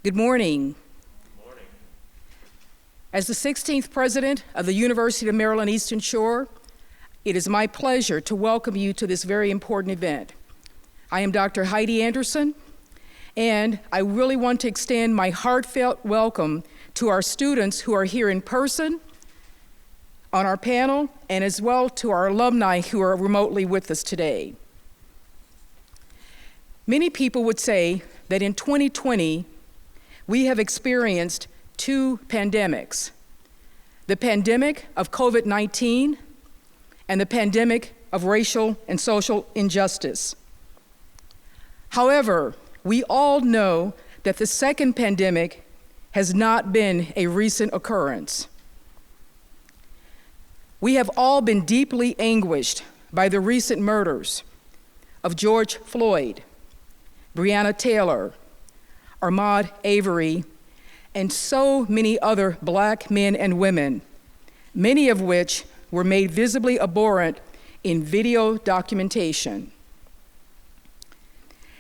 Good morning. Good morning. As the 16th president of the University of Maryland Eastern Shore, it is my pleasure to welcome you to this very important event. I am Dr. Heidi Anderson, and I really want to extend my heartfelt welcome to our students who are here in person on our panel, and as well to our alumni who are remotely with us today. Many people would say that in 2020, we have experienced two pandemics, the pandemic of COVID-19 and the pandemic of racial and social injustice. However, we all know that the second pandemic has not been a recent occurrence. We have all been deeply anguished by the recent murders of George Floyd, Breonna Taylor, Ahmaud Arbery, and so many other Black men and women, many of which were made visibly abhorrent in video documentation.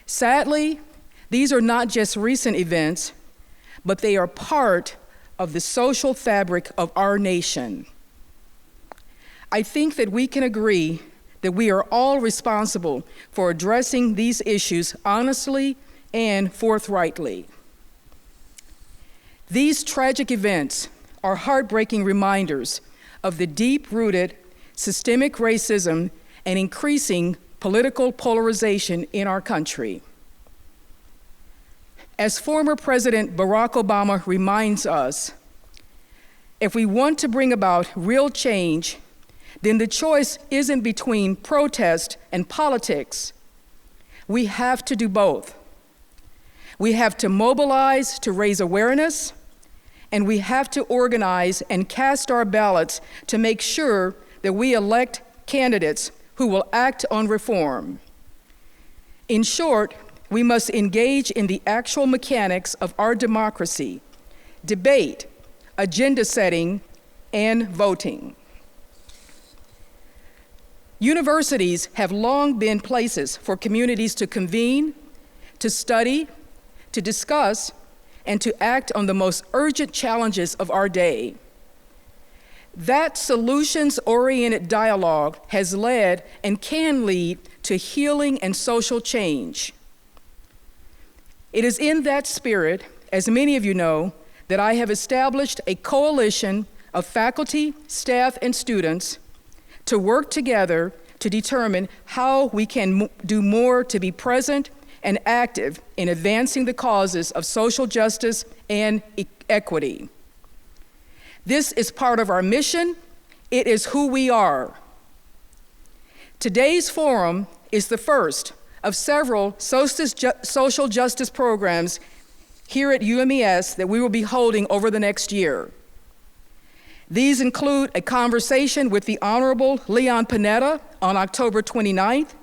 Sadly, these are not just recent events, but they are part of the social fabric of our nation. I think that we can agree that we are all responsible for addressing these issues honestly and forthrightly. These tragic events are heartbreaking reminders of the deep-rooted systemic racism and increasing political polarization in our country. As former President Barack Obama reminds us, if we want to bring about real change, then the choice isn't between protest and politics. We have to do both. We have to mobilize to raise awareness, and we have to organize and cast our ballots to make sure that we elect candidates who will act on reform. In short, we must engage in the actual mechanics of our democracy, debate, agenda setting, and voting. Universities have long been places for communities to convene, to study, to discuss, and to act on the most urgent challenges of our day. That solutions-oriented dialogue has led and can lead to healing and social change. It is in that spirit, as many of you know, that I have established a coalition of faculty, staff, and students to work together to determine how we can do more to be present and active in advancing the causes of social justice and equity. This is part of our mission. It is who we are. Today's forum is the first of several social justice programs here at UMES that we will be holding over the next year. These include a conversation with the Honorable Leon Panetta on October 29th,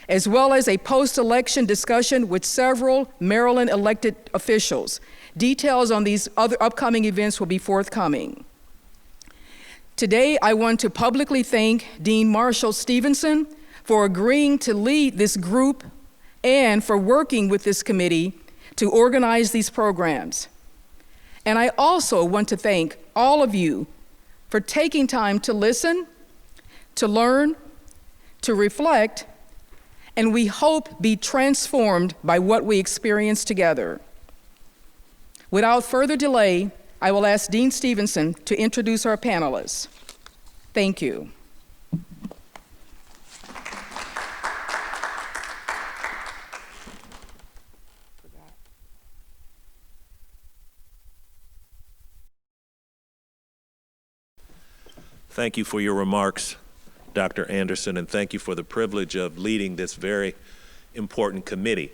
as well as a post-election discussion with several Maryland elected officials. Details on these other upcoming events will be forthcoming. Today, I want to publicly thank Dean Marshall Stevenson for agreeing to lead this group and for working with this committee to organize these programs. And I also want to thank all of you for taking time to listen, to learn, to reflect, and we hope be transformed by what we experience together. Without further delay, I will ask Dean Stevenson to introduce our panelists. Thank you. Thank you for your remarks, Dr. Anderson, and thank you for the privilege of leading this very important committee.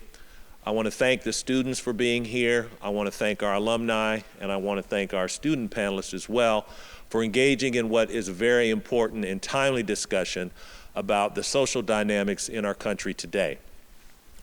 I want to thank the students for being here. I want to thank our alumni, and I want to thank our student panelists as well for engaging in what is a very important and timely discussion about the social dynamics in our country today.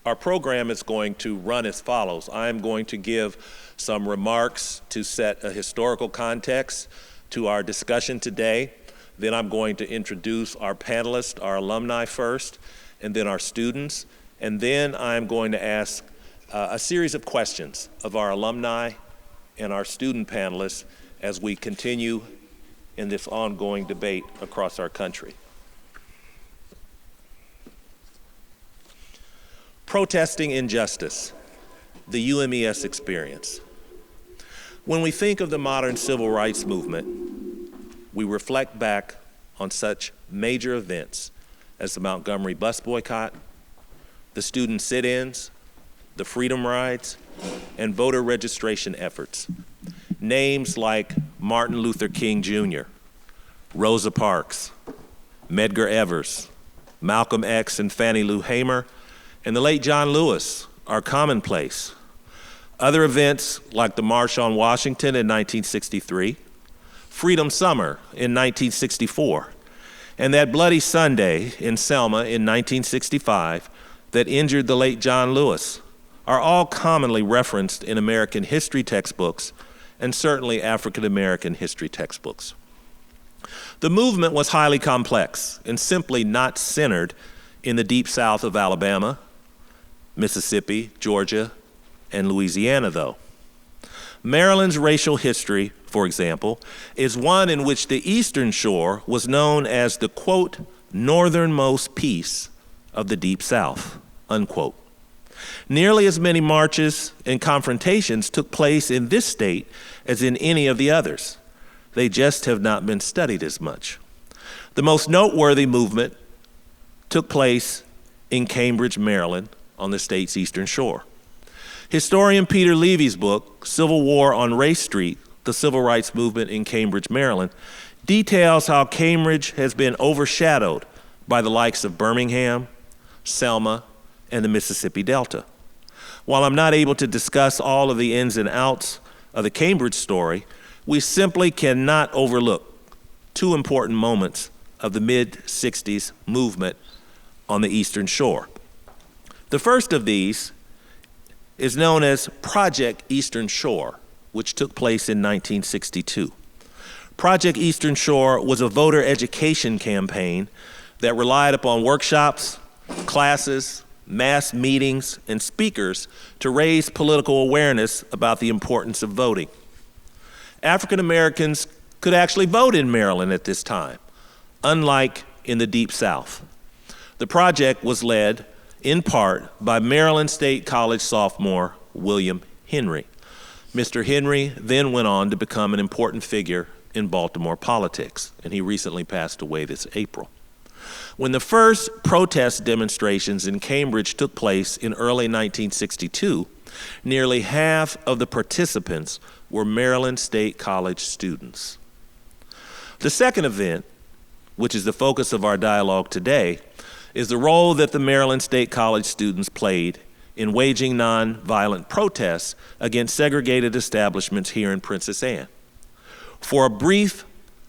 Our program is going to run as follows. I am going to give some remarks to set a historical context to our discussion today. Then I'm going to introduce our panelists, our alumni first, and then our students. And then I'm going to ask a series of questions of our alumni and our student panelists as we continue in this ongoing debate across our country. Protesting injustice, the UMES experience. When we think of the modern civil rights movement, we reflect back on such major events as the Montgomery bus boycott, the student sit-ins, the freedom rides, and voter registration efforts. Names like Martin Luther King Jr., Rosa Parks, Medgar Evers, Malcolm X and Fannie Lou Hamer, and the late John Lewis are commonplace. Other events like the March on Washington in 1963, Freedom Summer in 1964, and that Bloody Sunday in Selma in 1965 that injured the late John Lewis are all commonly referenced in American history textbooks and certainly African American history textbooks. The movement was highly complex and simply not centered in the deep south of Alabama, Mississippi, Georgia, and Louisiana, though. Maryland's racial history, for example, is one in which the Eastern Shore was known as the, quote, northernmost piece of the Deep South, unquote. Nearly as many marches and confrontations took place in this state as in any of the others. They just have not been studied as much. The most noteworthy movement took place in Cambridge, Maryland, on the state's Eastern Shore. Historian Peter Levy's book, Civil War on Race Street, The Civil Rights Movement in Cambridge, Maryland, details how Cambridge has been overshadowed by the likes of Birmingham, Selma, and the Mississippi Delta. While I'm not able to discuss all of the ins and outs of the Cambridge story, we simply cannot overlook two important moments of the mid-60s movement on the Eastern Shore. The first of these is known as Project Eastern Shore, which took place in 1962. Project Eastern Shore was a voter education campaign that relied upon workshops, classes, mass meetings, and speakers to raise political awareness about the importance of voting. African Americans could actually vote in Maryland at this time, unlike in the Deep South. The project was led in part by Maryland State College sophomore William Henry. Mr. Henry then went on to become an important figure in Baltimore politics, and he recently passed away this April. When the first protest demonstrations in Cambridge took place in early 1962, nearly half of the participants were Maryland State College students. The second event, which is the focus of our dialogue today, is the role that the Maryland State College students played in waging nonviolent protests against segregated establishments here in Princess Anne. For a brief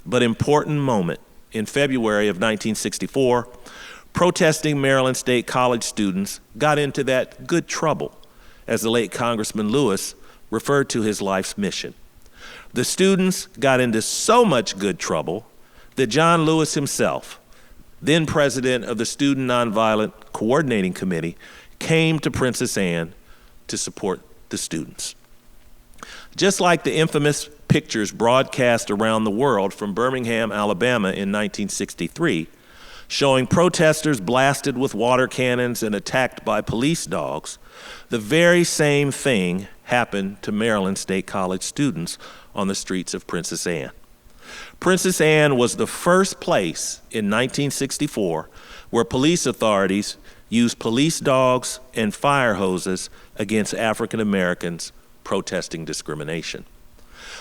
but important moment in February of 1964, protesting Maryland State College students got into that good trouble, as the late Congressman Lewis referred to his life's mission. The students got into so much good trouble that John Lewis himself, then president of the Student Nonviolent Coordinating Committee, came to Princess Anne to support the students. Just like the infamous pictures broadcast around the world from Birmingham, Alabama in 1963, showing protesters blasted with water cannons and attacked by police dogs, the very same thing happened to Maryland State College students on the streets of Princess Anne. Princess Anne was the first place in 1964 where police authorities used police dogs and fire hoses against African Americans protesting discrimination.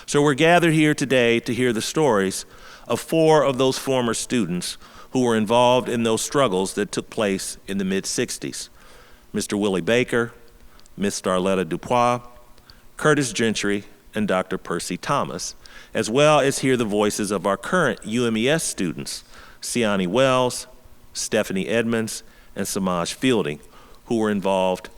So we're gathered here today to hear the stories of 4 of those former students who were involved in those struggles that took place in the mid-60s. Mr. Willie Baker, Ms. Starletta Dupois, Curtis Gentry, and Dr. Percy Thomas, as well as hear the voices of our current UMES students, Siani Wells, Stephanie Edmonds, and Samaj Fielding, who were involved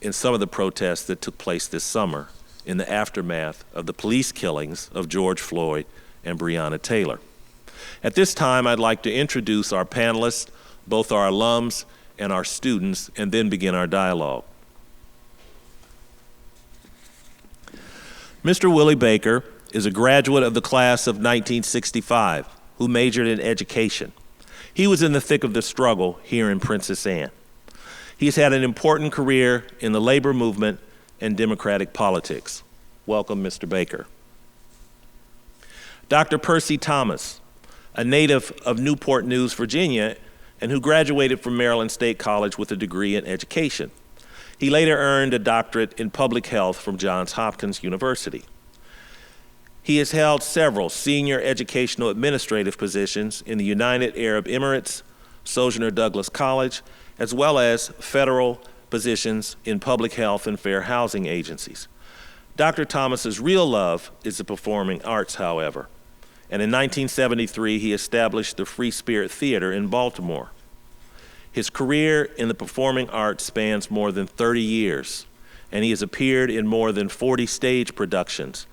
in some of the protests that took place this summer in the aftermath of the police killings of George Floyd and Breonna Taylor. At this time, I'd like to introduce our panelists, both our alums and our students, and then begin our dialogue. Mr. Willie Baker is a graduate of the class of 1965 who majored in education. He was in the thick of the struggle here in Princess Anne. He's had an important career in the labor movement and democratic politics. Welcome, Mr. Baker. Dr. Percy Thomas, a native of Newport News, Virginia, and who graduated from Maryland State College with a degree in education. He later earned a doctorate in public health from Johns Hopkins University. He has held several senior educational administrative positions in the United Arab Emirates, Sojourner Douglas College, as well as federal positions in public health and fair housing agencies. Dr. Thomas's real love is the performing arts, however, and in 1973 he established the Free Spirit Theater in Baltimore. His career in the performing arts spans more than 30 years, and he has appeared in more than 40 stage productions.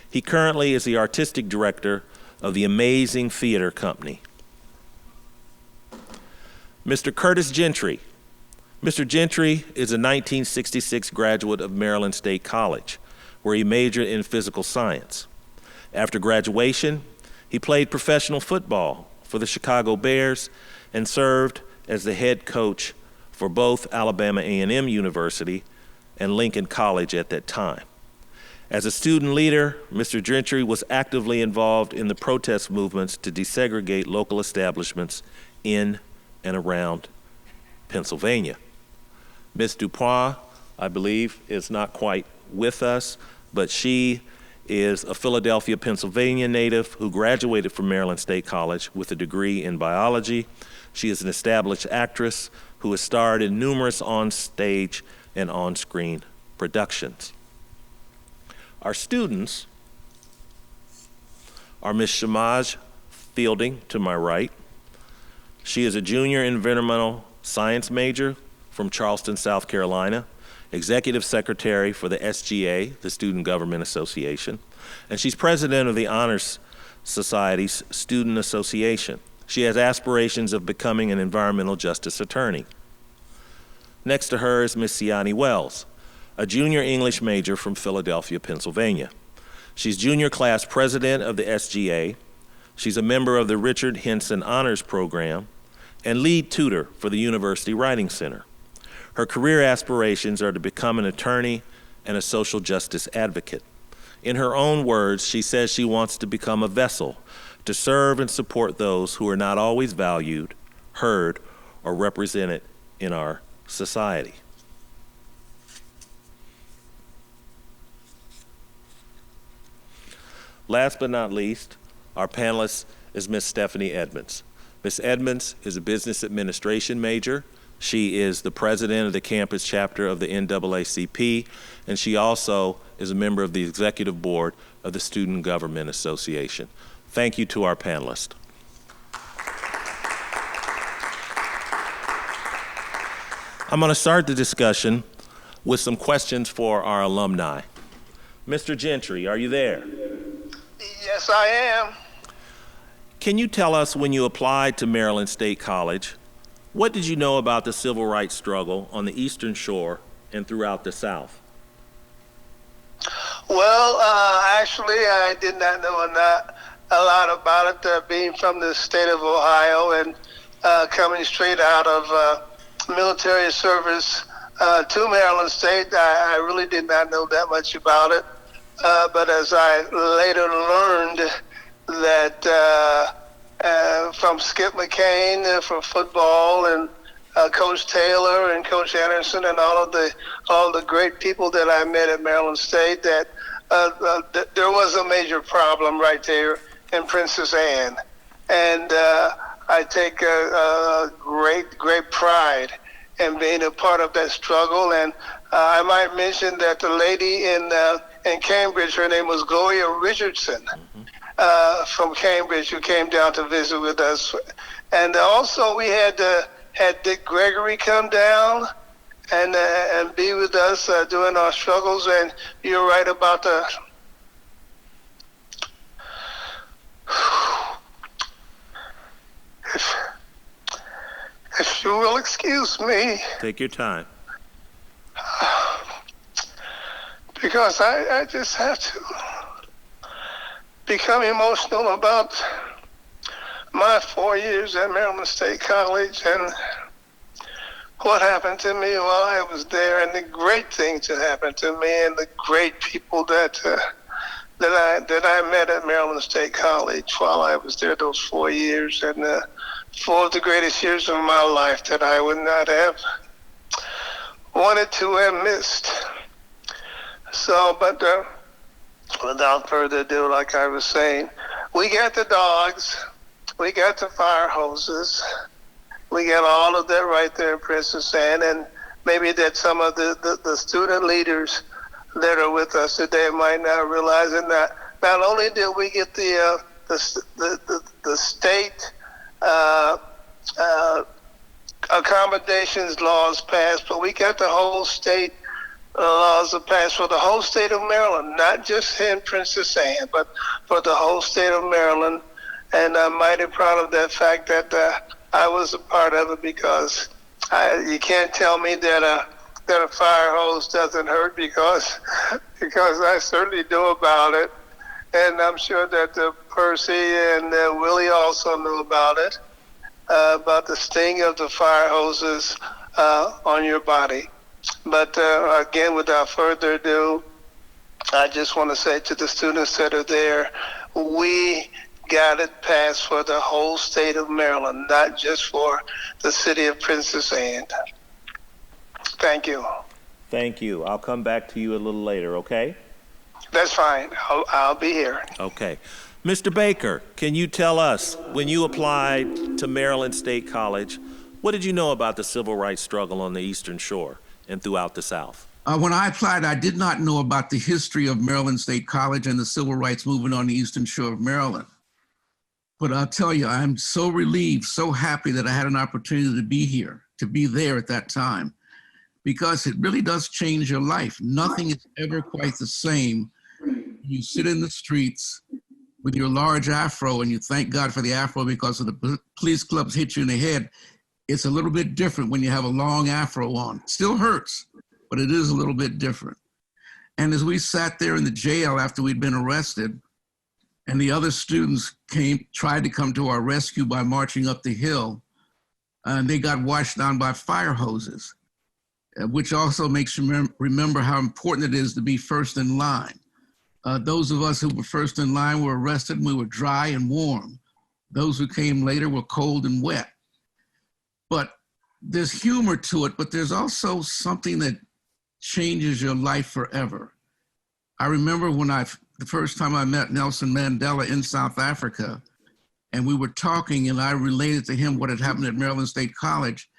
He currently is the artistic director of the Amazing Theater Company. Mr. Curtis Gentry. Mr. Gentry is a 1966 graduate of Maryland State College, where he majored in physical science. After graduation, he played professional football for the Chicago Bears and served as the head coach for both Alabama A&M University and Lincoln College at that time. As a student leader, Mr. Gentry was actively involved in the protest movements to desegregate local establishments in and around Pennsylvania. Ms. Dupois, I believe, is not quite with us, but she is a Philadelphia, Pennsylvania native who graduated from Maryland State College with a degree in biology. She is an established actress who has starred in numerous on-stage and on-screen productions. Our students are Ms. Samaj Fielding, to my right. She is a junior environmental science major from Charleston, South Carolina, executive secretary for the SGA, the Student Government Association, and she's president of the Honors Society's Student Association. She has aspirations of becoming an environmental justice attorney. Next to her is Ms. Siani Wells, a junior English major from Philadelphia, Pennsylvania. She's junior class president of the SGA. She's a member of the Richard Henson Honors Program and lead tutor for the University Writing Center. Her career aspirations are to become an attorney and a social justice advocate. In her own words, she says she wants to become a vessel to serve and support those who are not always valued heard, or represented in our society. Last but not least, our panelist is Ms. Stephanie Edmonds. Ms. Edmonds is a business administration major. She is the president of the campus chapter of the NAACP, and she also is a member of the executive board of the Student Government Association. Thank you to our panelists. I'm going to start the discussion with some questions for our alumni. Mr. Gentry, are you there? Yes, I am. Can you tell us, when you applied to Maryland State College, what did you know about the civil rights struggle on the Eastern Shore and throughout the South? Well, actually, I did not know a lot about it, being from the state of Ohio and coming straight out of military service to Maryland State. I really did not know that much about it. But as I later learned that from Skip McCain from football, and Coach Taylor and Coach Anderson and all the great people that I met at Maryland State, that there was a major problem right there in Princess Anne, and I take a great pride in being a part of that struggle. And I might mention that the lady in Cambridge, her name was Gloria Richardson, from Cambridge, who came down to visit with us. And also we had Dick Gregory come down and be with us during our struggles. And you're right about the if you will excuse me. Take your time. Because I just have to become emotional about my 4 years at Maryland State College and what happened to me while I was there, and the great things that happened to me, and the great people that I met at Maryland State College while I was there those 4 years, and 4 of the greatest years of my life that I would not have wanted to have missed. So, but without further ado, like I was saying, we got the dogs, we got the fire hoses, we got all of that right there in Princess Anne, and maybe that some of the student leaders that are with us today might not realize it. Not only did we get the state accommodations laws passed, but we got the whole state laws are passed for the whole state of Maryland, not just in Princess Anne, but for the whole state of Maryland. And I'm mighty proud of that fact that I was a part of it, because you can't tell me that a fire hose doesn't hurt, because I certainly know about it. And I'm sure that Percy and Willie also knew about it, about the sting of the fire hoses on your body. But again, without further ado, I just want to say to the students that are there, we got it passed for the whole state of Maryland, not just for the city of Princess Anne. Thank you. Thank you. I'll come back to you a little later, okay? That's fine. I'll be here. Okay. Mr. Baker, can you tell us, when you applied to Maryland State College, what did you know about the civil rights struggle on the Eastern Shore and throughout the South? When I applied, I did not know about the history of Maryland State College and the civil rights movement on the Eastern Shore of Maryland. But I'll tell you, I'm so relieved, so happy that I had an opportunity to be here, to be there at that time, because it really does change your life. Nothing is ever quite the same. You sit in the streets with your large afro, and you thank God for the afro because of the police clubs hit you in the head. It's a little bit different when you have a long afro on. It still hurts, but it is a little bit different. And as we sat there in the jail after we'd been arrested, and the other students tried to come to our rescue by marching up the hill, and they got washed down by fire hoses, which also makes you remember how important it is to be first in line. Those of us who were first in line were arrested and we were dry and warm. Those who came later were cold and wet. But there's humor to it, but there's also something that changes your life forever. I remember when the first time I met Nelson Mandela in South Africa, and we were talking, and I related to him what had happened at Maryland State College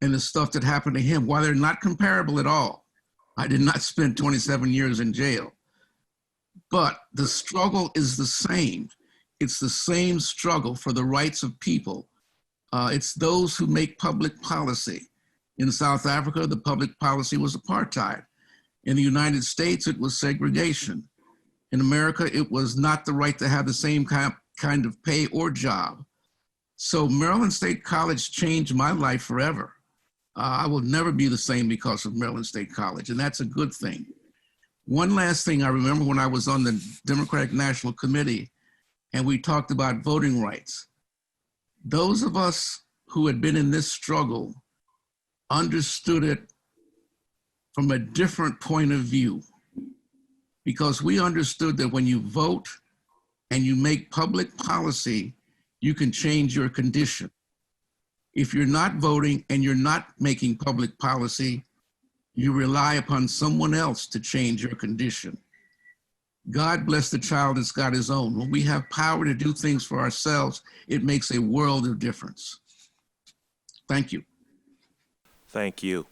and the stuff that happened to him. While they're not comparable at all, I did not spend 27 years in jail, but the struggle is the same. It's the same struggle for the rights of people. It's those who make public policy. In South Africa, the public policy was apartheid. In the United States, it was segregation. In America, it was not the right to have the same kind of pay or job. So Maryland State College changed my life forever. I will never be the same because of Maryland State College, and that's a good thing. One last thing I remember when I was on the Democratic National Committee and we talked about voting rights. Those of us who had been in this struggle understood it from a different point of view, because we understood that when you vote and you make public policy, you can change your condition. If you're not voting and you're not making public policy, you rely upon someone else to change your condition. God bless the child that's got his own. When we have power to do things for ourselves, it makes a world of difference. Thank you. Thank you.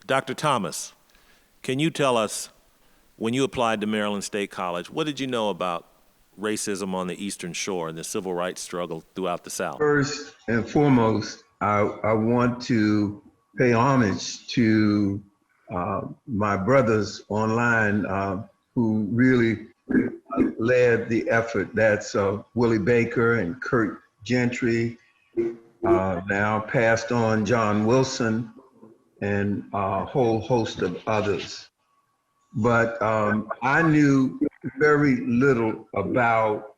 Dr. Thomas, can you tell us, when you applied to Maryland State College, what did you know about racism on the Eastern Shore and the civil rights struggle throughout the South? First and foremost, I want to pay homage to my brothers online who really led the effort. That's Willie Baker and Kurt Gentry, now passed on John Wilson, and a whole host of others. But I knew very little about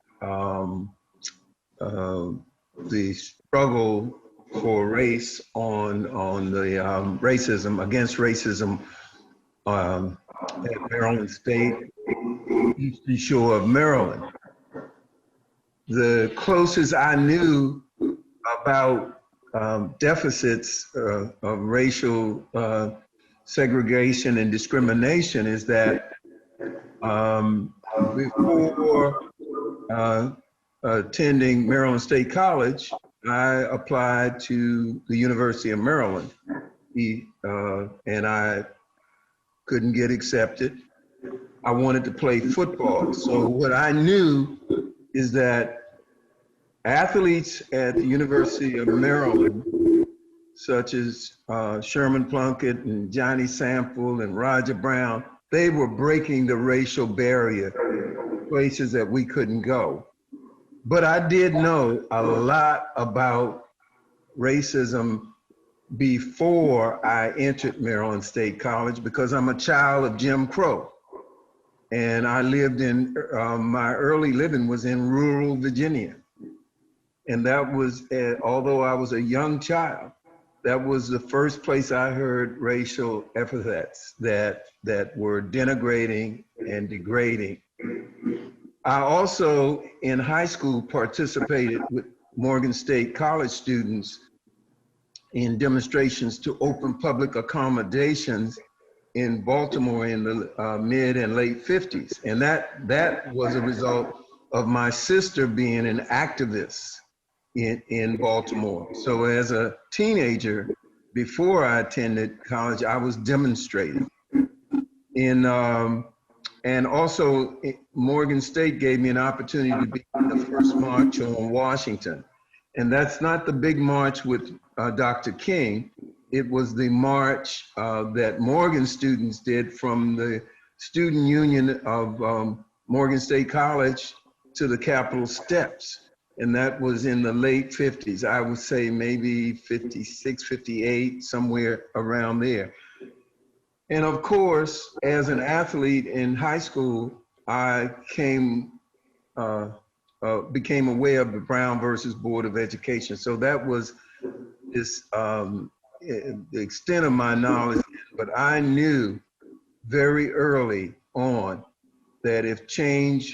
the struggle for race on the racism, against racism at Maryland State, Eastern Shore of Maryland. The closest I knew about deficits of racial segregation and discrimination is that before attending Maryland State College, I applied to the University of Maryland, and I couldn't get accepted. I wanted to play football. So what I knew is that athletes at the University of Maryland, such as Sherman Plunkett and Johnny Sample and Roger Brown, they were breaking the racial barrier, places that we couldn't go. But I did know a lot about racism before I entered Maryland State College, because I'm a child of Jim Crow. And I lived in, my early living was in rural Virginia. And that was, although I was a young child, that was the first place I heard racial epithets that were denigrating and degrading. I also, in high school, participated with Morgan State College students in demonstrations to open public accommodations in Baltimore in the mid and late 50s. And that was a result of my sister being an activist in Baltimore. So as a teenager, before I attended college, I was demonstrating. And also Morgan State gave me an opportunity to be in the first march on Washington. And that's not the big march with Dr. King. It was the march that Morgan students did from the student union of Morgan State College to the Capitol steps. And that was in the late 50s. I would say maybe 56, 58, somewhere around there. And of course, as an athlete in high school, I became aware of the Brown versus Board of Education. So that was this, the extent of my knowledge, but I knew very early on that if changes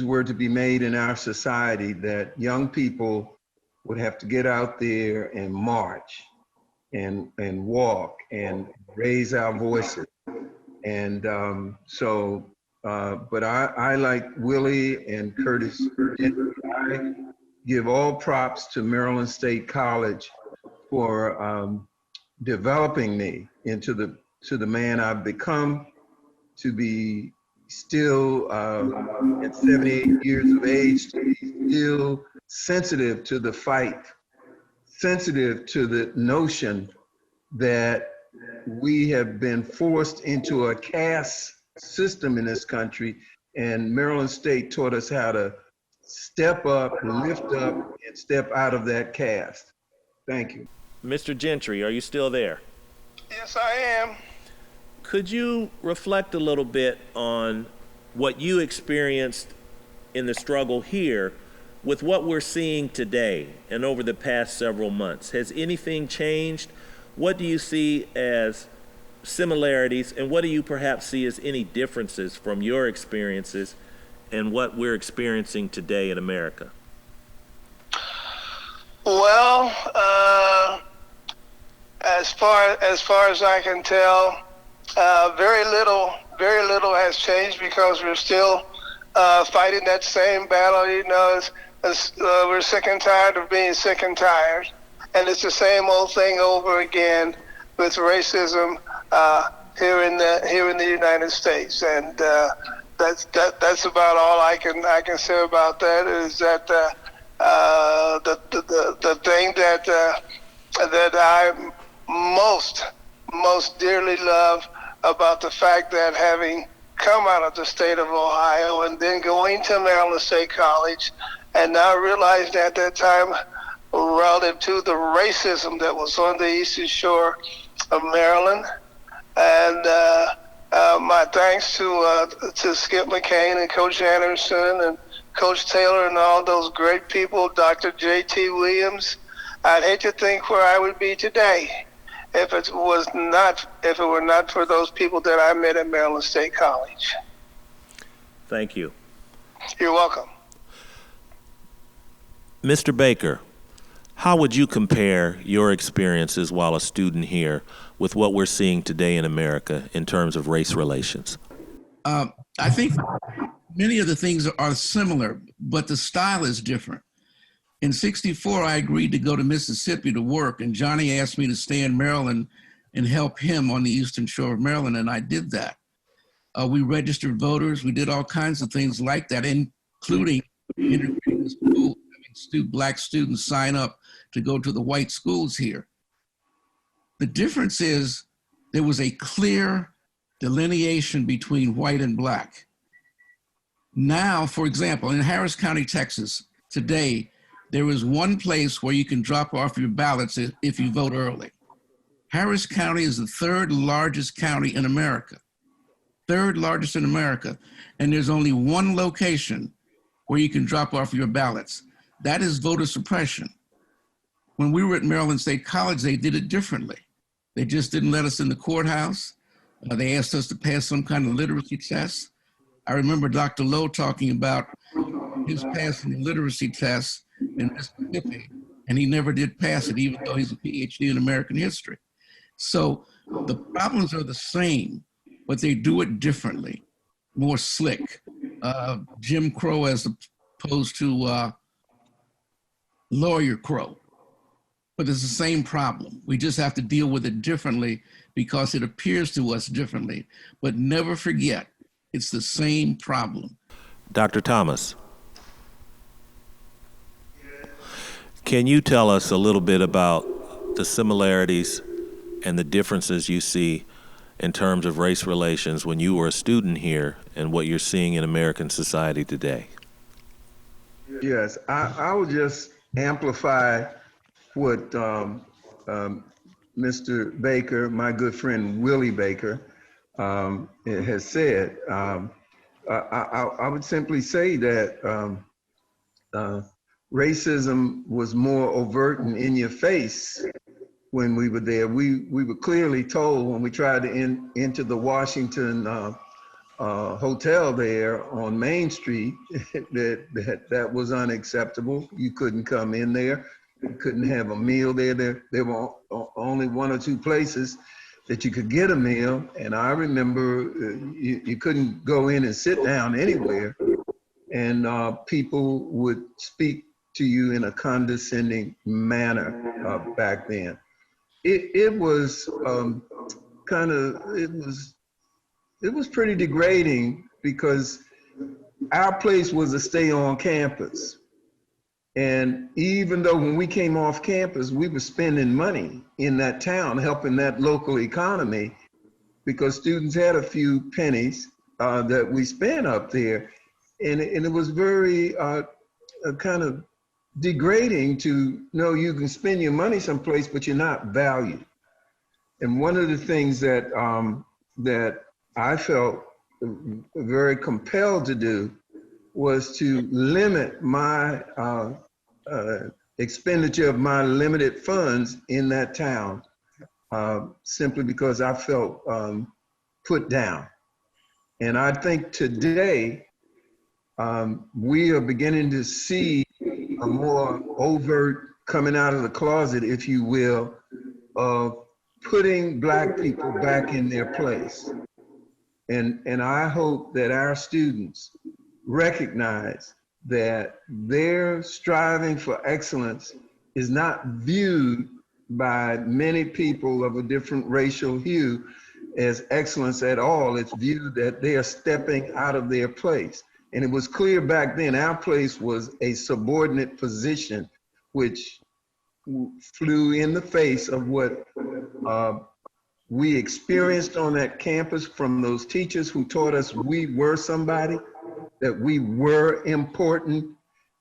were to be made in our society, that young people would have to get out there and march and walk and raise our voices. And but I like Willie and Curtis. I give all props to Maryland State College for developing me into the man I've become, to be still at 78 years of age, to be still sensitive to the fight, sensitive to the notion that we have been forced into a caste system in this country, and Maryland State taught us how to step up, lift up, and step out of that caste. Thank you. Mr. Gentry, are you still there? Yes, I am. Could you reflect a little bit on what you experienced in the struggle here with what we're seeing today and over the past several months? Has anything changed? What do you see as similarities, and what do you perhaps see as any differences from your experiences and what we're experiencing today in America? Well, as far as I can tell, very little has changed, because we're still fighting that same battle. You know, we're sick and tired of being sick and tired, and it's the same old thing over again with racism here in the United States. And that's about all I can say about that. Is that the thing that I most dearly love about the fact that, having come out of the state of Ohio and then going to Maryland State College, and now realizing at that time, relative to the racism that was on the Eastern Shore of Maryland, and my thanks to Skip McCain and Coach Anderson and Coach Taylor and all those great people, Dr. J.T. Williams. I'd hate to think where I would be today if it were not for those people that I met at Maryland State College. Thank you. You're welcome. Mr. Baker, how would you compare your experiences while a student here with what we're seeing today in America in terms of race relations? I think many of the things are similar, but the style is different. In '64, I agreed to go to Mississippi to work, and Johnny asked me to stay in Maryland and help him on the Eastern Shore of Maryland, and I did that. We registered voters. We did all kinds of things like that, including integrating the school, having Black students sign up to go to the white schools here. The difference is there was a clear delineation between white and Black. Now, for example, in Harris County, Texas, today, there is one place where you can drop off your ballots if you vote early. Harris County is the third largest county in America, and there's only one location where you can drop off your ballots. That is voter suppression. When we were at Maryland State College, they did it differently. They just didn't let us in the courthouse. They asked us to pass some kind of literacy test. I remember Dr. Lowe talking about his passing the literacy test in Mississippi, and he never did pass it, even though he's a PhD in American history. So the problems are the same, but they do it differently, more slick. Jim Crow as opposed to Lawyer Crow. But it's the same problem. We just have to deal with it differently because it appears to us differently. But never forget, it's the same problem. Dr. Thomas, can you tell us a little bit about the similarities and the differences you see in terms of race relations when you were a student here and what you're seeing in American society today? Yes, I will just amplify what Mr. Baker, my good friend Willie Baker, has said. I would simply say that racism was more overt and in your face when we were there. We were clearly told when we tried to enter the Washington hotel there on Main Street that was unacceptable. You couldn't come in there. You couldn't have a meal there. There were only one or two places that you could get a meal. And I remember you couldn't go in and sit down anywhere. And people would speak to you in a condescending manner back then. It was it was pretty degrading because our place was to stay on campus. And even though when we came off campus, we were spending money in that town, helping that local economy, because students had a few pennies that we spent up there. And it was very kind of degrading to know you can spend your money someplace, but you're not valued. And one of the things that that I felt very compelled to do was to limit my expenditure of my limited funds in that town, simply because I felt put down. And I think today we are beginning to see a more overt coming out of the closet, if you will, of putting Black people back in their place. And I hope that our students recognize that their striving for excellence is not viewed by many people of a different racial hue as excellence at all. It's viewed that they are stepping out of their place. And it was clear back then our place was a subordinate position, which flew in the face of what we experienced on that campus from those teachers who taught us we were somebody, that we were important.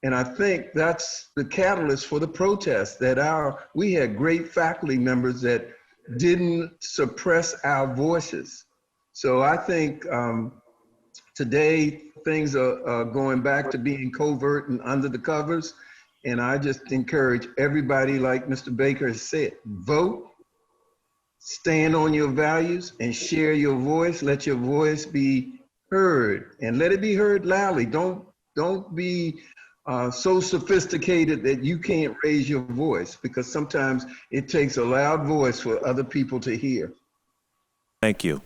And I think that's the catalyst for the protest, that we had great faculty members that didn't suppress our voices. So I think today things are going back to being covert and under the covers. And I just encourage everybody, like Mr. Baker has said, vote, stand on your values, and share your voice. Let your voice be heard, and let it be heard loudly. Don't be so sophisticated that you can't raise your voice, because sometimes it takes a loud voice for other people to hear. Thank you.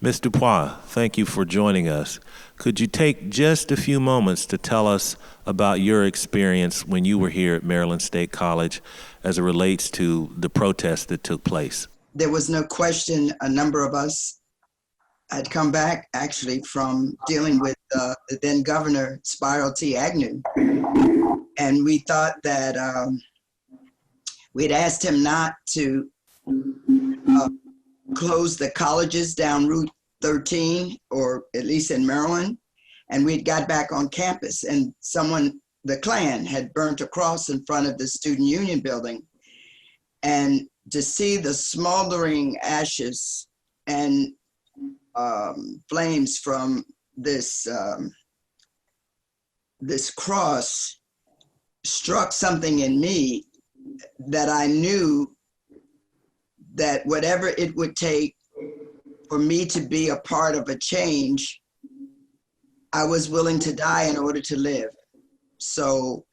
Ms. Dupois, thank you for joining us. Could you take just a few moments to tell us about your experience when you were here at Maryland State College as it relates to the protest that took place? There was no question. A number of us had come back actually from dealing with the then governor, Spiro T. Agnew. And we thought that we'd asked him not to close the colleges down Route 13, or at least in Maryland. And we'd got back on campus, and the Klan had burnt a cross in front of the Student Union building. And to see the smoldering ashes and flames from this cross struck something in me, that I knew that whatever it would take for me to be a part of a change, I was willing to die in order to live. So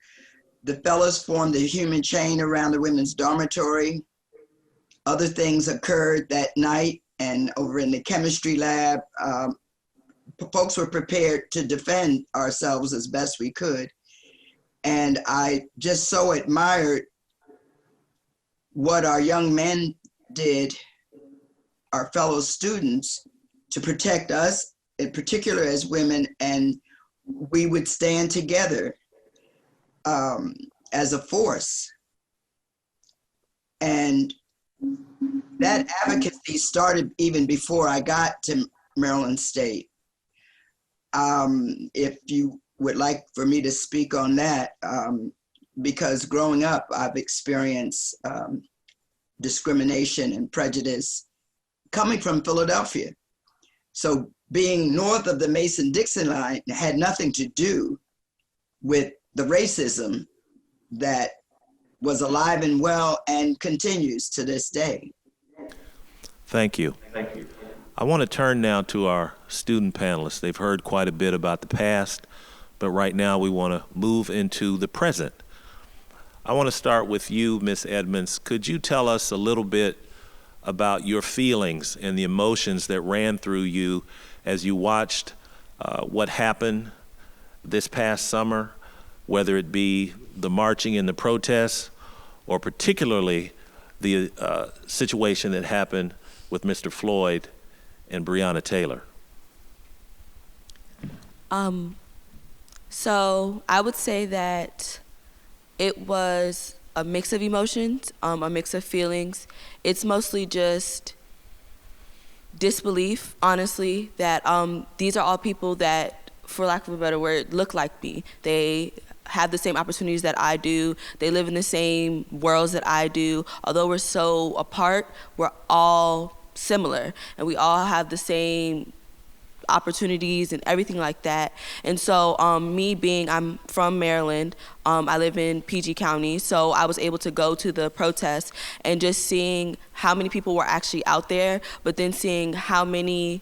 the fellows formed a human chain around the women's dormitory. Other things occurred that night, and over in the chemistry lab, folks were prepared to defend ourselves as best we could. And I just so admired what our young men did, our fellow students, to protect us, in particular as women, and we would stand together as a force. And that advocacy started even before I got to Maryland State. If you would like for me to speak on that, because growing up, I've experienced discrimination and prejudice coming from Philadelphia. So being north of the Mason-Dixon line had nothing to do with the racism that was alive and well and continues to this day. Thank you. I want to turn now to our student panelists. They've heard quite a bit about the past, but right now we want to move into the present. I want to start with you, Ms. Edmonds. Could you tell us a little bit about your feelings and the emotions that ran through you as you watched what happened this past summer, whether it be the marching and the protests, or particularly the situation that happened with Mr. Floyd and Breonna Taylor? So I would say that it was a mix of emotions, a mix of feelings. It's mostly just disbelief, honestly, that these are all people that, for lack of a better word, look like me. They have the same opportunities that I do. They live in the same worlds that I do. Although we're so apart, we're all similar, and we all have the same opportunities and everything like that. And so I'm from Maryland, I live in PG County, so I was able to go to the protest and just seeing how many people were actually out there, but then seeing how many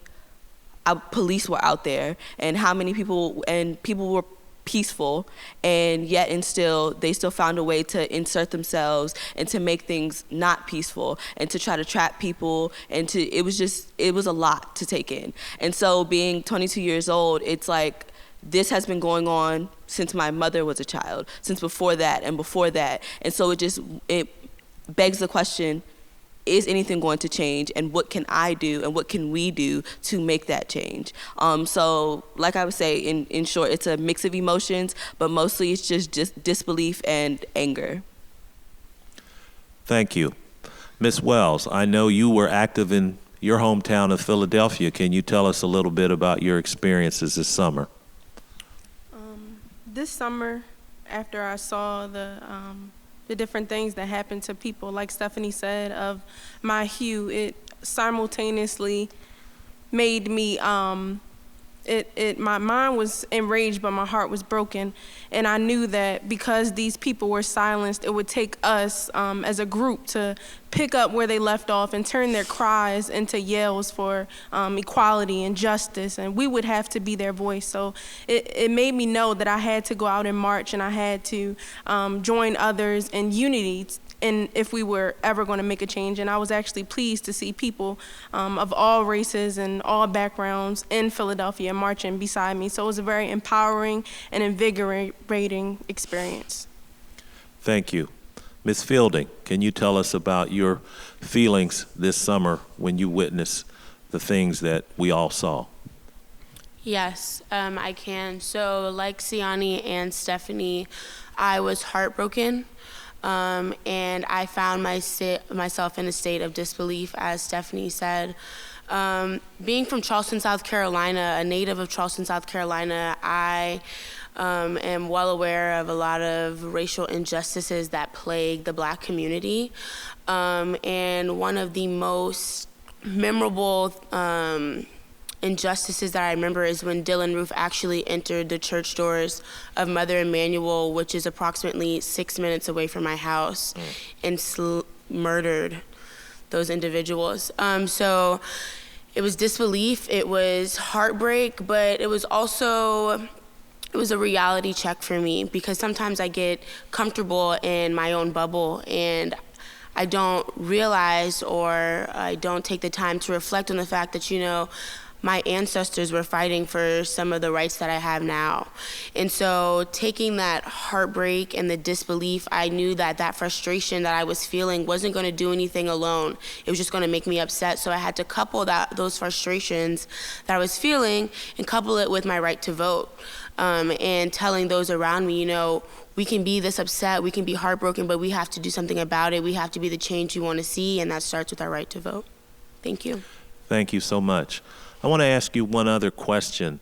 police were out there and how many people were peaceful, and yet and still they still found a way to insert themselves and to make things not peaceful and to try to trap people, and it was a lot to take in. And so being 22 years old, it's like this has been going on since my mother was a child, since before that and before that. And so it begs the question, is anything going to change, and what can I do and what can we do to make that change? So like I would say, in short, it's a mix of emotions, but mostly it's just disbelief and anger. Thank you. Ms. Wells, I know you were active in your hometown of Philadelphia. Can you tell us a little bit about your experiences this summer? This summer, after I saw the different things that happen to people, like Stephanie said, of my hue, it simultaneously made me, my mind was enraged, but my heart was broken. And I knew that because these people were silenced, it would take us as a group to pick up where they left off and turn their cries into yells for equality and justice, and we would have to be their voice. So it made me know that I had to go out and march, and I had to join others in unity, and if we were ever going to make a change. And I was actually pleased to see people of all races and all backgrounds in Philadelphia marching beside me. So it was a very empowering and invigorating experience. Thank you. Ms. Fielding, can you tell us about your feelings this summer when you witnessed the things that we all saw? Yes, I can. So like Siani and Stephanie, I was heartbroken. And I found myself in a state of disbelief, as Stephanie said. Being from Charleston, South Carolina, a native of Charleston, South Carolina, I am well aware of a lot of racial injustices that plague the Black community. And one of the most memorable injustices that I remember is when Dylann Roof actually entered the church doors of Mother Emanuel, which is approximately 6 minutes away from my house, and murdered those individuals. So it was disbelief, it was heartbreak, but it was also, it was a reality check for me, because sometimes I get comfortable in my own bubble and I don't realize, or I don't take the time to reflect on the fact that, you know, my ancestors were fighting for some of the rights that I have now. And so taking that heartbreak and the disbelief, I knew that that frustration that I was feeling wasn't going to do anything alone. It was just going to make me upset. So I had to couple those frustrations that I was feeling and couple it with my right to vote. And telling those around me, you know, we can be this upset, we can be heartbroken, but we have to do something about it. We have to be the change we want to see, and that starts with our right to vote. Thank you. Thank you so much. I want to ask you one other question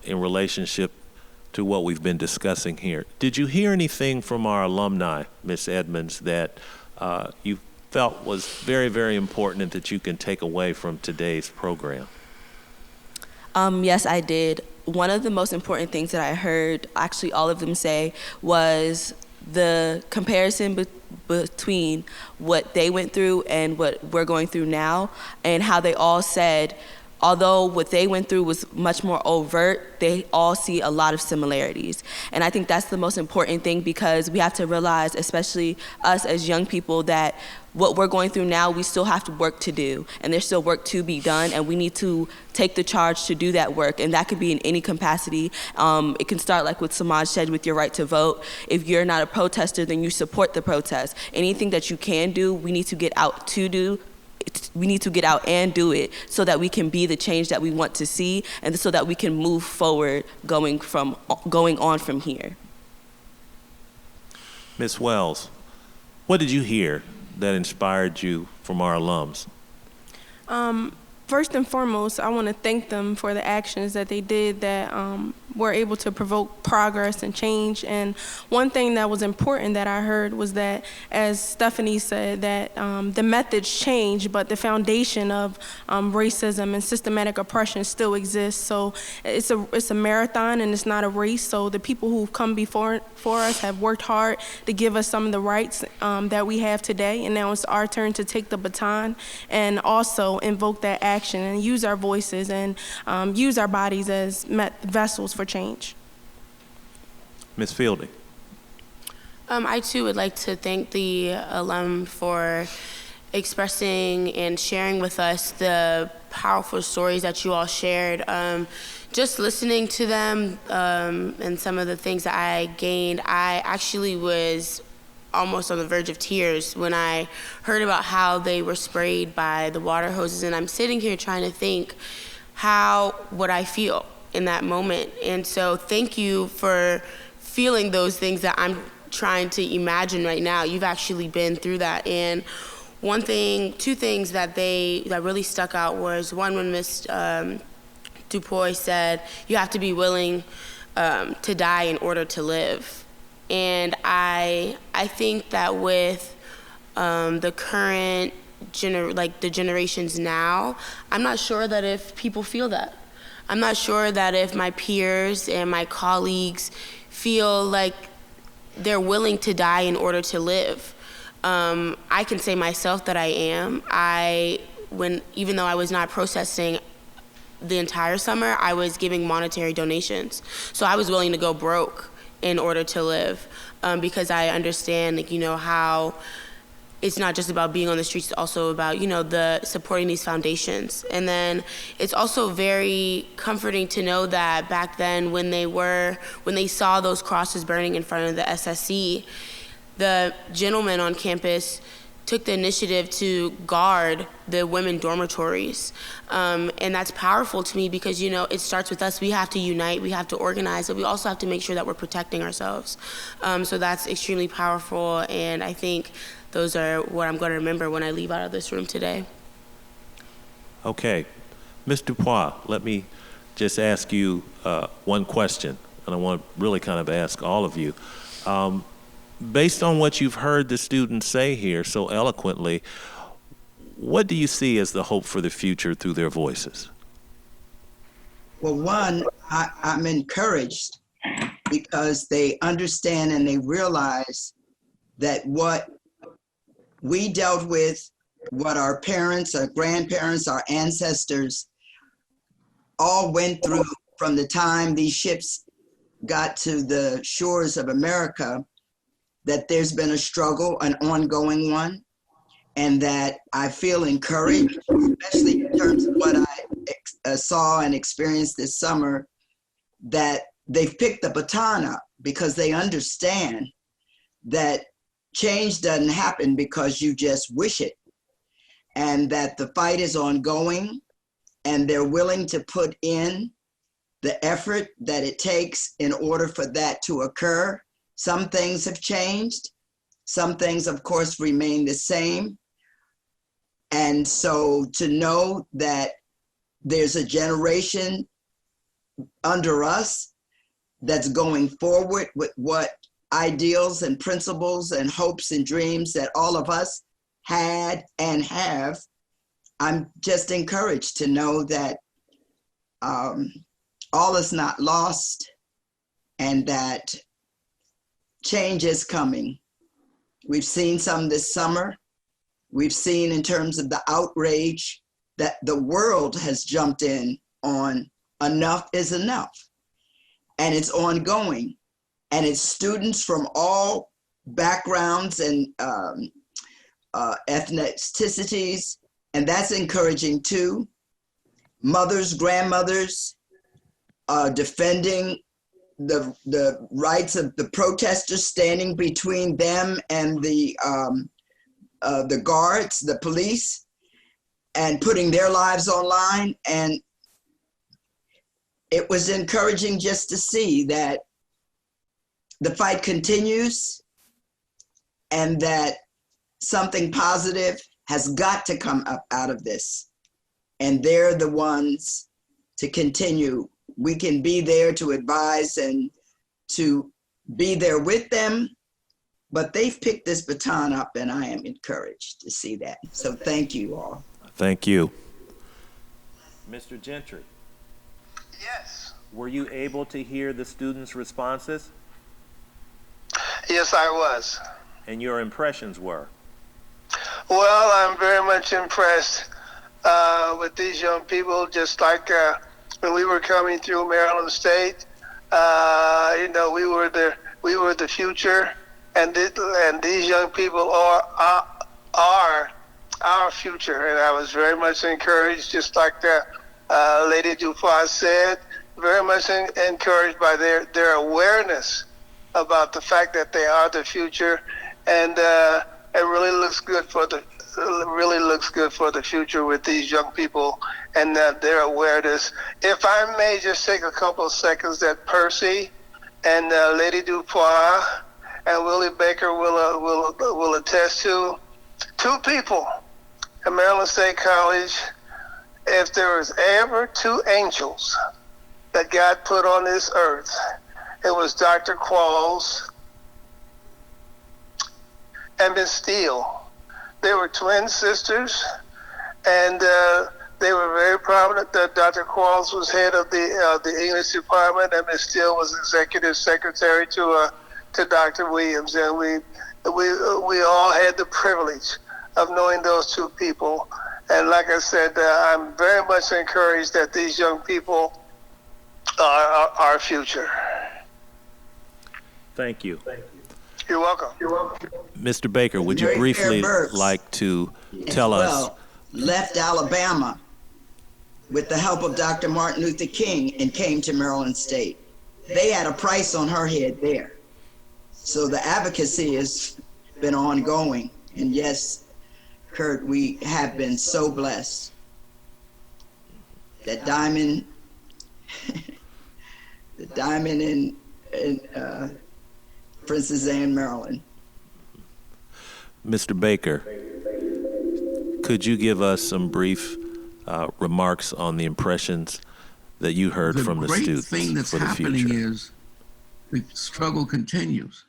in relationship to what we've been discussing here. Did you hear anything from our alumni, Ms. Edmonds, that you felt was very, very important and that you can take away from today's program? Yes, I did. One of the most important things that I heard, actually all of them say, was the comparison between what they went through and what we're going through now, and how they all said, although what they went through was much more overt, they all see a lot of similarities. And I think that's the most important thing, because we have to realize, especially us as young people, that what we're going through now, we still have to work to do, and there's still work to be done, and we need to take the charge to do that work, and that could be in any capacity. It can start, like what Samaj said, with your right to vote. If you're not a protester, then you support the protest. Anything that you can do, we need to get out to do. We need to get out and do it so that we can be the change that we want to see, and so that we can move forward going on from here. Ms. Wells, what did you hear that inspired you from our alums? First and foremost, I want to thank them for the actions that they did that were able to provoke progress and change. And one thing that was important that I heard was that, as Stephanie said, that the methods change, but the foundation of racism and systematic oppression still exists. So it's a marathon and it's not a race. So the people who've come before us have worked hard to give us some of the rights that we have today. And now it's our turn to take the baton and also invoke that action and use our voices and use our bodies as vessels for change. Ms. Fielding. I too would like to thank the alum for expressing and sharing with us the powerful stories that you all shared. Just listening to them and some of the things that I gained, I actually was almost on the verge of tears when I heard about how they were sprayed by the water hoses. And I'm sitting here trying to think, how would I feel in that moment? And so thank you for feeling those things that I'm trying to imagine right now. You've actually been through that. And two things that really stuck out was, one, when Ms. Dupuy said, you have to be willing to die in order to live. And I think that with the current the generations now, I'm not sure that if people feel that. I'm not sure that if my peers and my colleagues feel like they're willing to die in order to live. I can say myself that I am. Even though I was not protesting the entire summer, I was giving monetary donations. So I was willing to go broke in order to live, because I understand, how it's not just about being on the streets, it's also about, the supporting these foundations. And then it's also very comforting to know that back then when they saw those crosses burning in front of the SSC, the gentleman on campus took the initiative to guard the women dormitories. And that's powerful to me because, it starts with us. We have to unite, we have to organize, but we also have to make sure that we're protecting ourselves. So that's extremely powerful, and I think those are what I'm going to remember when I leave out of this room today. Okay. Ms. Dupuy, let me just ask you one question, and I want to really kind of ask all of you. Based on what you've heard the students say here so eloquently, what do you see as the hope for the future through their voices? Well, one, I'm encouraged because they understand and they realize that what we dealt with, what our parents, our grandparents, our ancestors all went through from the time these ships got to the shores of America, that there's been a struggle, an ongoing one, and that I feel encouraged, especially in terms of what I saw and experienced this summer, that they've picked the baton up because they understand that change doesn't happen because you just wish it, and that the fight is ongoing, and they're willing to put in the effort that it takes in order for that to occur. Some things have changed. Some things, of course, remain the same. And so to know that there's a generation under us that's going forward with what ideals and principles and hopes and dreams that all of us had and have, I'm just encouraged to know that all is not lost and that change is coming. We've seen some this summer. We've seen in terms of the outrage that the world has jumped in on enough is enough. And it's ongoing. And it's students from all backgrounds and ethnicities, and that's encouraging too. Mothers, grandmothers, defending the rights of the protesters, standing between them and the guards, the police, and putting their lives online. And it was encouraging just to see that the fight continues and that something positive has got to come up out of this. And they're the ones to continue. We can be there to advise and to be there with them, but they've picked this baton up, and I am encouraged to see that. So thank you all. Thank you. Mr. Gentry. Yes. Were you able to hear the students' responses? Yes, I was. And your impressions were? Well, I'm very much impressed with these young people. Just like when we were coming through Maryland State, we were the future, and these young people are our future. And I was very much encouraged, just like Lady Dufois said, very much encouraged by their awareness about the fact that they are the future, and it really looks good for the future with these young people and their awareness. If I may just take a couple of seconds, that Percy and Lady Dupois and Willie Baker will attest to, two people at Maryland State College. If there was ever two angels that God put on this earth, it was Dr. Qualls and Miss Steele. They were twin sisters, and they were very prominent. Dr. Qualls was head of the English department, and Miss Steele was executive secretary to Dr. Williams. And we all had the privilege of knowing those two people. And like I said, I'm very much encouraged that these young people are our future. Thank you. You're welcome. Mr. Baker, would you Mary briefly Fair Burks like to tell us? Left Alabama with the help of Dr. Martin Luther King and came to Maryland State. They had a price on her head there. So the advocacy has been ongoing. And yes, Kurt, we have been so blessed. That diamond, the diamond in Princess Anne, Maryland. Mr. Baker, could you give us some brief remarks on the impressions that you heard from the students The great thing that's for the happening future? is the struggle continues.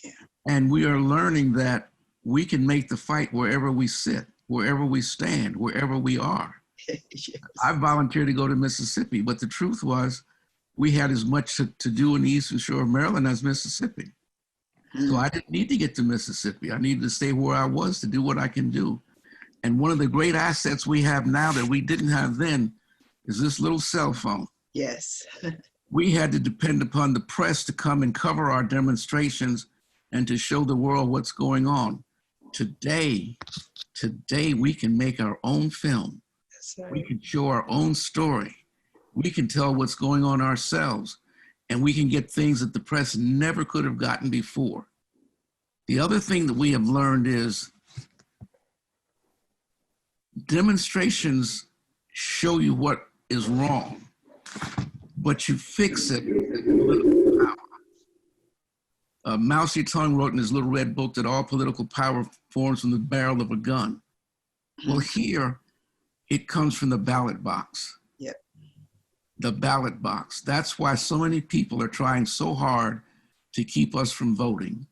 Yeah. And we are learning that we can make the fight wherever we sit, wherever we stand, wherever we are. Yes. I volunteered to go to Mississippi, but the truth was we had as much to do in the Eastern Shore of Maryland as Mississippi. So I didn't need to get to Mississippi. I needed to stay where I was to do what I can do. And one of the great assets we have now that we didn't have then is this little cell phone. Yes. We had to depend upon the press to come and cover our demonstrations and to show the world what's going on. Today we can make our own film. That's right. We can show our own story. We can tell what's going on ourselves, and we can get things that the press never could have gotten before. The other thing that we have learned is demonstrations show you what is wrong, but you fix it with political power. Mao Zedong wrote in his little red book that all political power forms from the barrel of a gun. Well, here it comes from the ballot box. Yep. The ballot box. That's why so many people are trying so hard to keep us from voting.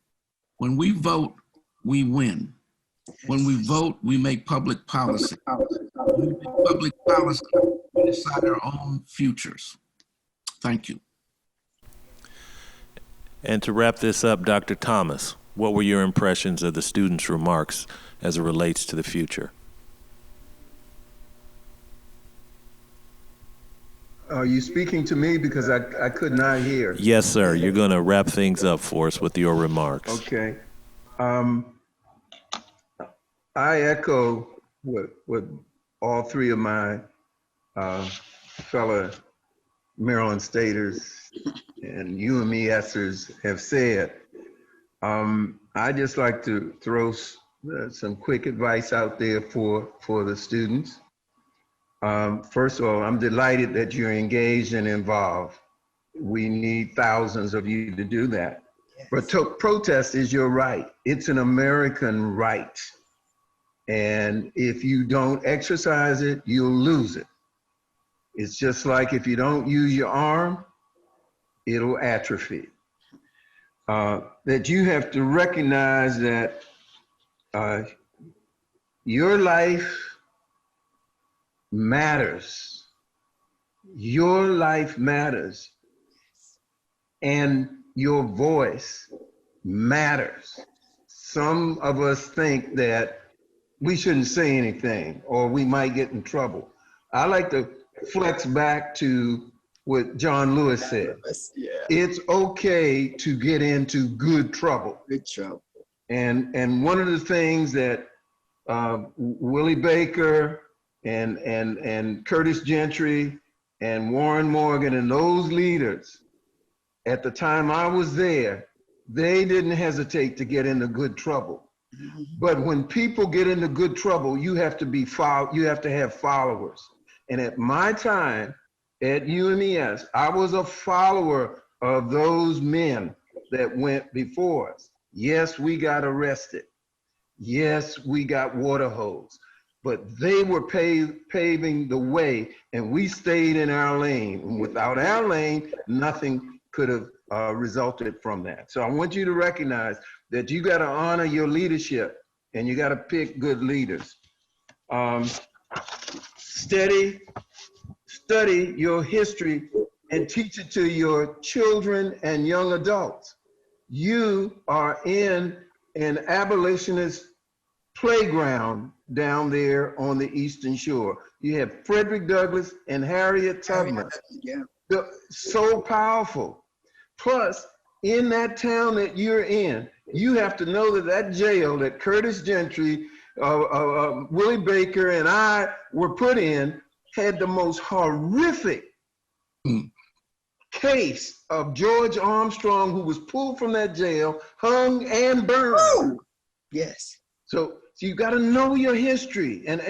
When we vote, we win. When we vote, we make public policy. When we make public policy, we decide our own futures. Thank you. And to wrap this up, Dr. Thomas, what were your impressions of the students' remarks as it relates to the future? Are you speaking to me? Because I could not hear. Yes, sir. You're going to wrap things up for us with your remarks. Okay. I echo what all three of my fellow Maryland Staters and UMESers have said. I just like to throw some quick advice out there for the students. First of all, I'm delighted that you're engaged and involved. We need thousands of you to do that. Yes. But protest is your right. It's an American right. And if you don't exercise it, you'll lose it. It's just like if you don't use your arm, it'll atrophy. That you have to recognize that your life matters. Your life matters. And your voice matters. Some of us think that we shouldn't say anything or we might get in trouble. I like to flex back to what John Lewis said. Yeah. It's okay to get into good trouble. Good trouble. And one of the things that Willie Baker and Curtis Gentry and Warren Morgan and those leaders, at the time I was there, they didn't hesitate to get into good trouble. Mm-hmm. But when people get into good trouble, you have to have followers. And at my time at UMES, I was a follower of those men that went before us. Yes, we got arrested. Yes, we got water hosed. But they were paving the way, and we stayed in our lane. And without our lane, nothing could have resulted from that. So I want you to recognize that you got to honor your leadership, and you got to pick good leaders. Study your history and teach it to your children and young adults. You are in an abolitionist playground down there on the Eastern Shore. You have Frederick Douglass and Harriet Tubman. Yeah. So powerful. Plus, in that town that you're in, you have to know that jail that Curtis Gentry, Willie Baker, and I were put in had the most horrific case of George Armstrong, who was pulled from that jail, hung and burned. Oh, yes. So you got to know your history and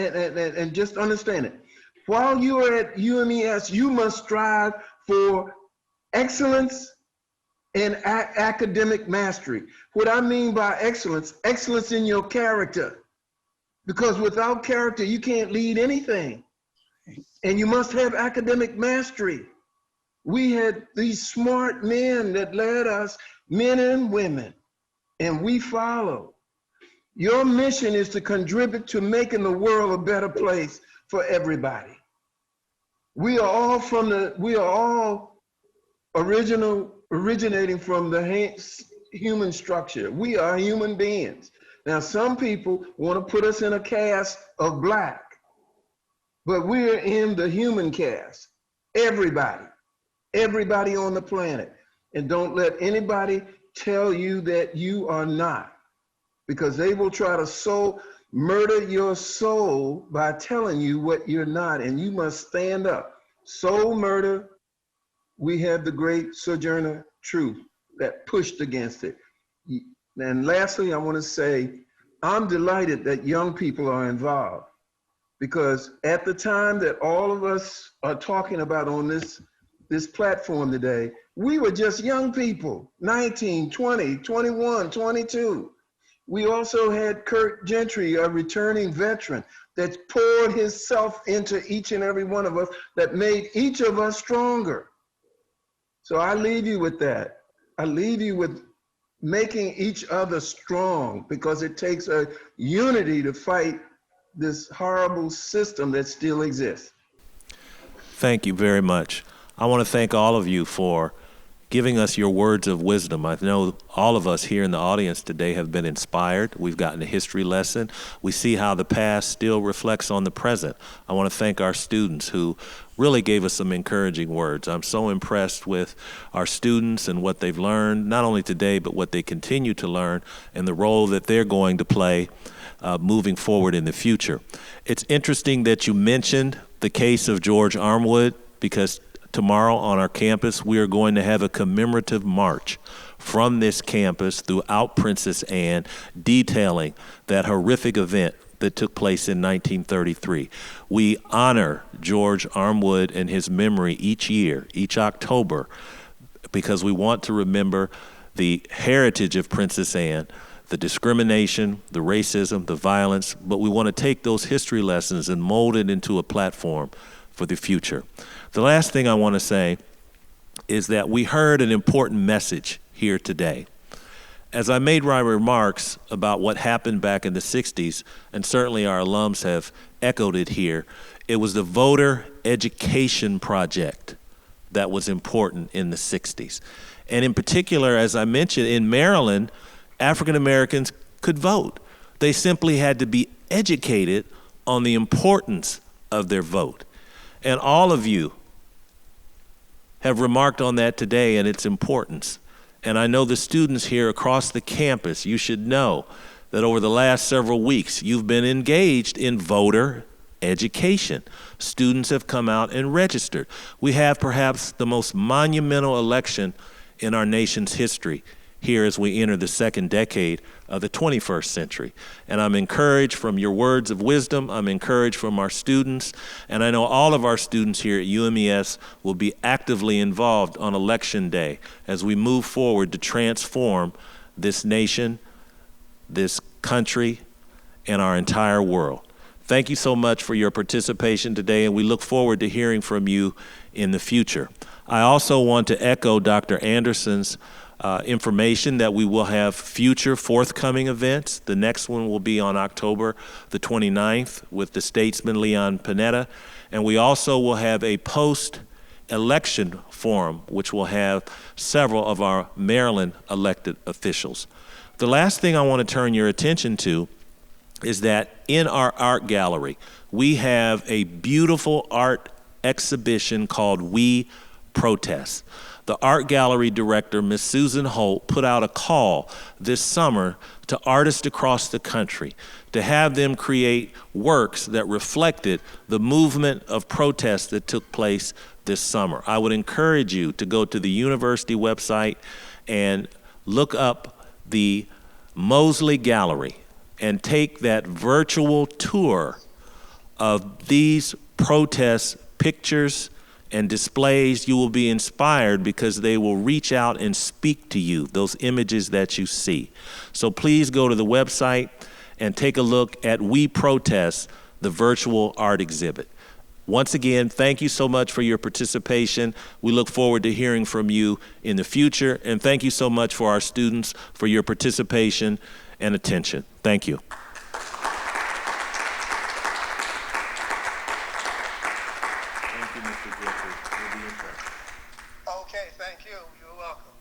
just understand it. While you are at UMES, you must strive for excellence and academic mastery. What I mean by excellence in your character. Because without character, you can't lead anything. And you must have academic mastery. We had these smart men that led us, men and women, and we followed. Your mission is to contribute to making the world a better place for everybody. We are all originating from the human structure. We are human beings. Now, some people want to put us in a caste of black, but we're in the human caste. Everybody on the planet. And don't let anybody tell you that you are not, because they will try to murder your soul by telling you what you're not, and you must stand up. Soul murder, we have the great Sojourner Truth that pushed against it. And lastly, I want to say, I'm delighted that young people are involved, because at the time that all of us are talking about on this platform today, we were just young people, 19, 20, 21, 22. We also had Kurt Gentry, a returning veteran, that poured himself into each and every one of us, that made each of us stronger. So I leave you with that. I leave you with making each other strong, because it takes a unity to fight this horrible system that still exists. Thank you very much. I want to thank all of you for giving us your words of wisdom. I know all of us here in the audience today have been inspired. We've gotten a history lesson. We see how the past still reflects on the present. I want to thank our students who really gave us some encouraging words. I'm so impressed with our students and what they've learned, not only today, but what they continue to learn and the role that they're going to play moving forward in the future. It's interesting that you mentioned the case of George Armwood, because tomorrow on our campus, we are going to have a commemorative march from this campus throughout Princess Anne, detailing that horrific event that took place in 1933. We honor George Armwood and his memory each year, each October, because we want to remember the heritage of Princess Anne, the discrimination, the racism, the violence, but we want to take those history lessons and mold it into a platform for the future. The last thing I want to say is that we heard an important message here today. As I made my remarks about what happened back in the 60s, and certainly our alums have echoed it here, it was the voter education project that was important in the 60s. And in particular, as I mentioned, in Maryland, African Americans could vote. They simply had to be educated on the importance of their vote. And all of you have remarked on that today and its importance. And I know the students here across the campus, you should know that over the last several weeks, you've been engaged in voter education. Students have come out and registered. We have perhaps the most monumental election in our nation's history here as we enter the second decade of the 21st century. And I'm encouraged from your words of wisdom, I'm encouraged from our students, and I know all of our students here at UMES will be actively involved on Election Day as we move forward to transform this nation, this country, and our entire world. Thank you so much for your participation today, and we look forward to hearing from you in the future. I also want to echo Dr. Anderson's information that we will have future forthcoming events. The next one will be on October the 29th with the statesman Leon Panetta. And we also will have a post-election forum, which will have several of our Maryland elected officials. The last thing I want to turn your attention to is that in our art gallery, we have a beautiful art exhibition called We Protest. The art gallery director, Ms. Susan Holt, put out a call this summer to artists across the country to have them create works that reflected the movement of protest that took place this summer. I would encourage you to go to the university website and look up the Mosley Gallery and take that virtual tour of these protest pictures and displays. You will be inspired because they will reach out and speak to you, those images that you see. So please go to the website and take a look at We Protest, the virtual art exhibit. Once again, thank you so much for your participation. We look forward to hearing from you in the future, and thank you so much for our students for your participation and attention. Thank you. Okay, thank you. You're welcome.